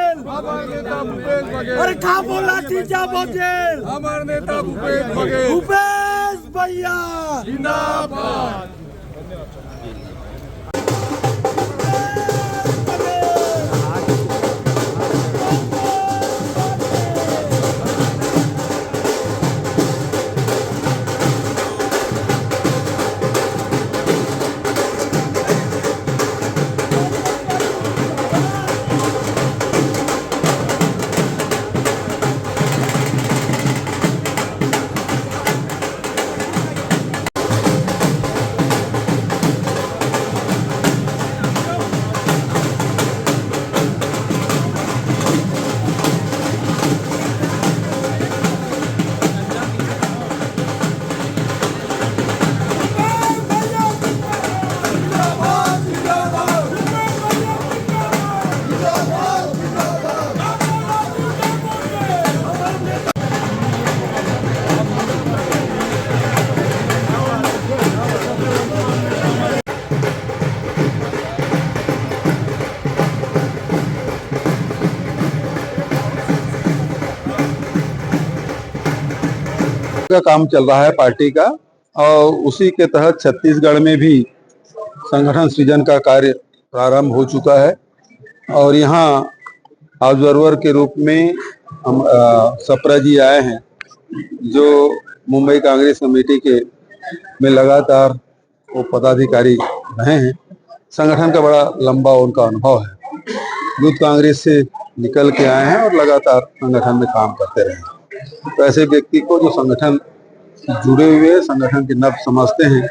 बघेल, हमारे नेता भूपेश बघेल। अरे का बोला तीजा बघेल, हमारे नेता भूपेश बघेल भूपेश भैया जिंदाबाद। का काम चल रहा है पार्टी का, और उसी के तहत छत्तीसगढ़ में भी संगठन सृजन का कार्य प्रारंभ हो चुका है। और यहाँ ऑब्जर्वर के रूप में हम सप्रा जी आए हैं, जो मुंबई कांग्रेस कमेटी के में लगातार वो पदाधिकारी रहे हैं। संगठन का बड़ा लंबा उनका अनुभव है। यूथ कांग्रेस से निकल के आए हैं और लगातार संगठन में काम करते रहे हैं। तो ऐसे व्यक्ति को जो संगठन जुड़े हुए संगठन के नब्ज समझते हैं,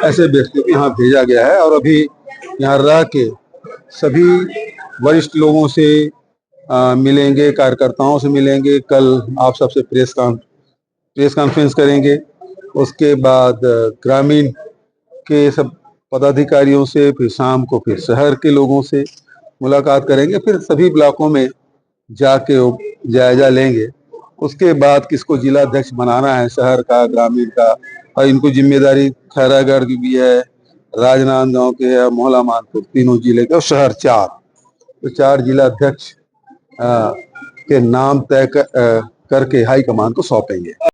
ऐसे व्यक्ति को यहाँ भेजा गया है। और अभी यहाँ रह के सभी वरिष्ठ लोगों से मिलेंगे, कार्यकर्ताओं से मिलेंगे। कल आप सबसे प्रेस कॉन्फ्रेंस करेंगे। उसके बाद ग्रामीण के सब पदाधिकारियों से, फिर शाम को फिर शहर के लोगों से मुलाकात करेंगे। फिर सभी ब्लॉकों में जाके जायजा लेंगे। उसके बाद किसको जिला अध्यक्ष बनाना है, शहर का, ग्रामीण का, और इनको जिम्मेदारी खैरागढ़ की भी है, राजनांदगांव के है, मोहला मानपुर, तीनों जिले के और शहर 4। तो 4 जिला अध्यक्ष के नाम तय करके हाईकमान को सौंपेंगे।